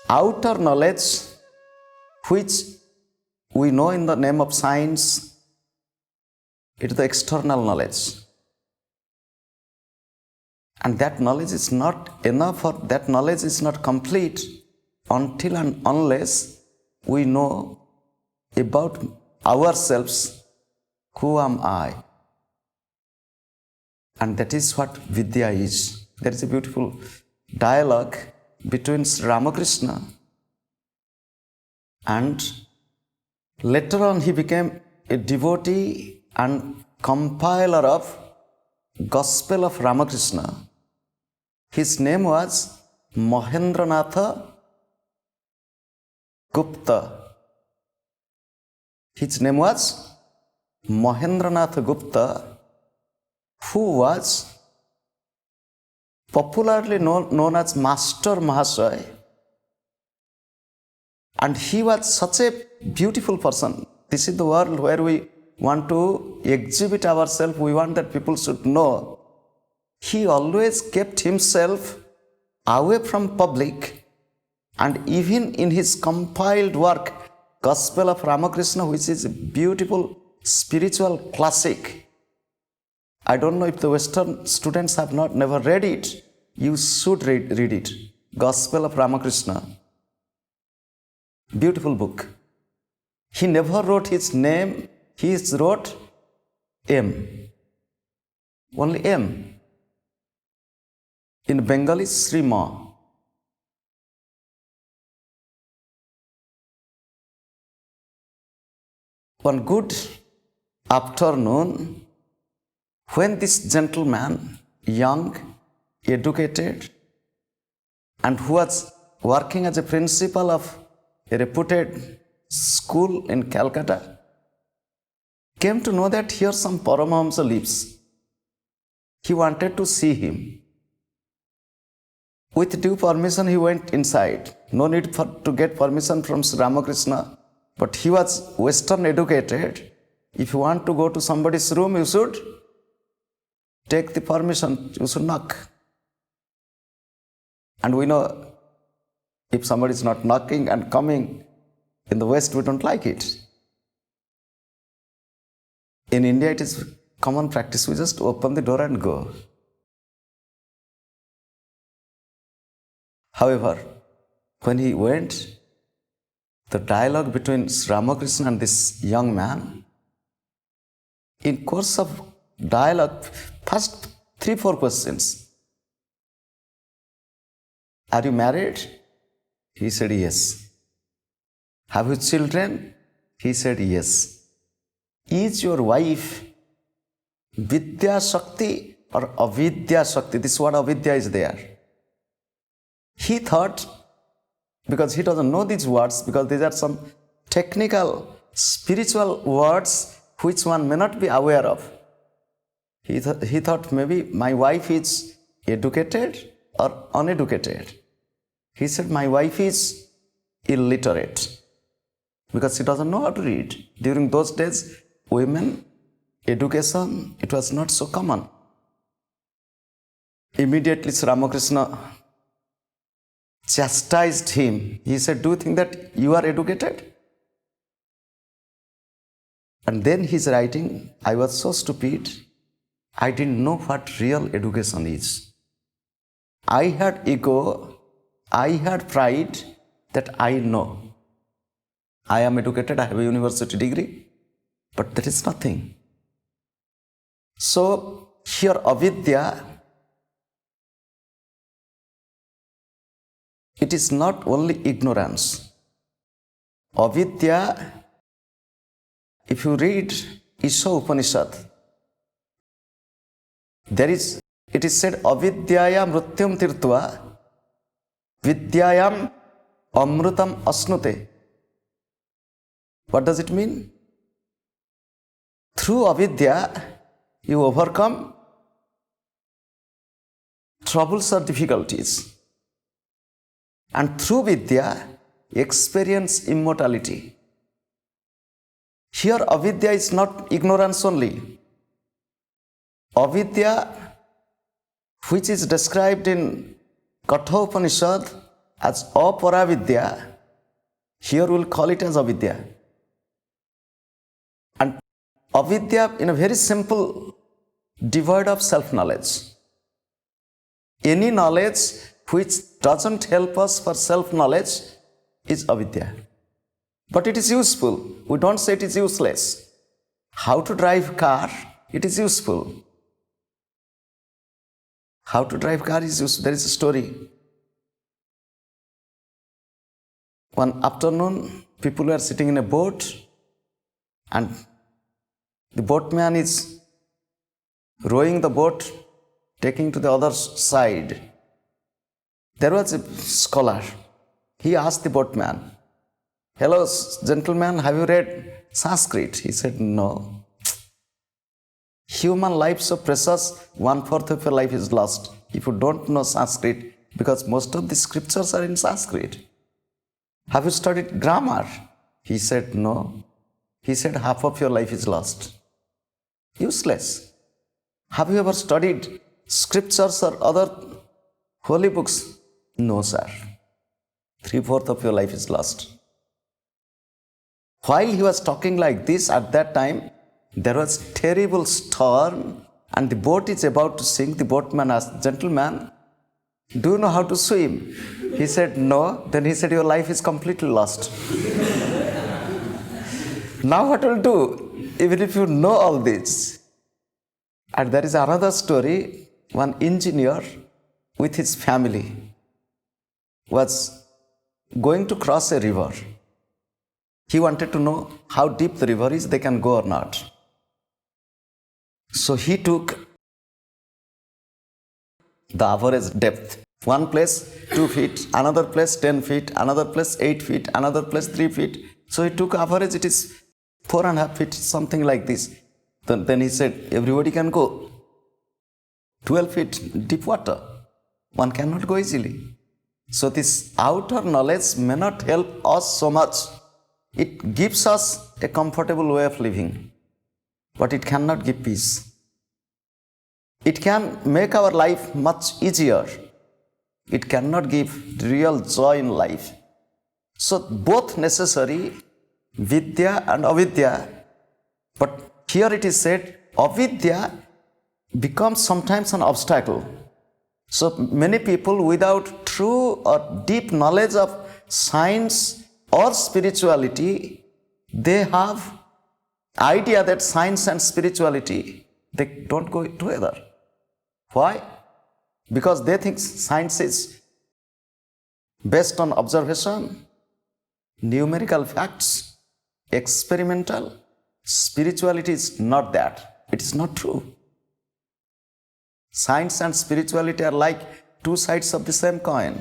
outer knowledge which we know in the name of science. It is the external knowledge. And that knowledge is not enough, or that knowledge is not complete until and unless we know about ourselves. Who am I? And that is what Vidya is. There is a beautiful dialogue between Shri Ramakrishna, and later on he became a devotee and compiler of Gospel of Ramakrishna. His name was Mahendra Nath Gupta. His name was Mahendra Nath Gupta, who was popularly known as Master Mahasaya. And he was such a beautiful person. This is the world where we want to exhibit ourselves. We want that people should know. He always kept himself away from public, and even in his compiled work, Gospel of Ramakrishna, which is a beautiful spiritual classic. I don't know if the Western students have never read it. You should read it. Gospel of Ramakrishna. Beautiful book. He never wrote his name. He wrote M. Only M. In Bengali, Sri Ma. One good afternoon, when this gentleman, young, educated, and who was working as a principal of a reputed school in Calcutta, came to know that here some Paramahamsa lives. He wanted to see him. With due permission, he went inside. No need to get permission from Shri Ramakrishna, but he was Western educated. If you want to go to somebody's room, you should take the permission, you should knock. And we know if somebody is not knocking and coming, in the West we don't like it. In India it is common practice, we just open the door and go. However, when he went, the dialogue between Shri Ramakrishna and this young man, in course of dialogue, first 3-4 questions. Are you married? He said yes. Have you children? He said yes. Is your wife Vidya Shakti or Avidya Shakti? This word Avidya is there. He thought, because he doesn't know these words, because these are some technical, spiritual words which one may not be aware of. He thought maybe my wife is educated or uneducated. He said, my wife is illiterate, because she doesn't know how to read. During those days, women, education, it was not so common. Immediately, Shri Ramakrishna chastised him. He said, do you think that you are educated? And then he's writing, I was so stupid, I didn't know what real education is. I had ego, I had pride that I know. I am educated, I have a university degree, but that is nothing. So here avidya, it is not only ignorance. Avidya, if you read Isha Upanishad, it is said, avidyaya mrutyam tirtva vidyayam amrutam asnute. What does it mean? Through avidya, you overcome troubles or difficulties. And through vidya, experience immortality. Here avidya is not ignorance only. Avidya, which is described in Katha Upanishad, as aparavidya, here we'll call it as avidya. And avidya, in a very simple, devoid of self-knowledge. Any knowledge which doesn't help us for self-knowledge is avidya. But it is useful. We don't say it is useless. How to drive car, it is useful. How to drive car is useful. There is a story. One afternoon, people were sitting in a boat and the boatman is rowing the boat, taking to the other side. There was a scholar. He asked the boatman, "Hello, gentleman, have you read Sanskrit?" He said, "No." Human life so precious, 1/4 of your life is lost if you don't know Sanskrit, because most of the scriptures are in Sanskrit. Have you studied grammar? He said, "No." He said, "Half of your life is lost. Useless." Have you ever studied scriptures or other holy books? No, sir. 3/4 of your life is lost. While he was talking like this, at that time, there was terrible storm and the boat is about to sink. The boatman asked, "Gentleman, do you know how to swim?" He said, "No." Then he said, "Your life is completely lost." Now what will do, even if you know all this? And there is another story. One engineer with his family was going to cross a river. He wanted to know how deep the river is, they can go or not. So he took the average depth. One place 2 feet, another place 10 feet, another place 8 feet, another place 3 feet. So he took average, it is 4.5 feet, something like this. Then he said, everybody can go. 12 feet deep water. One cannot go easily. So this outer knowledge may not help us so much. It gives us a comfortable way of living, but it cannot give peace. It can make our life much easier. It cannot give real joy in life. So both necessary, vidya and avidya. But here it is said, avidya becomes sometimes an obstacle. So many people without true or deep knowledge of science or spirituality, they have idea that science and spirituality, they don't go together. Why? Because they think science is based on observation, numerical facts, experimental. Spirituality is not that. It is not true. Science and spirituality are like two sides of the same coin.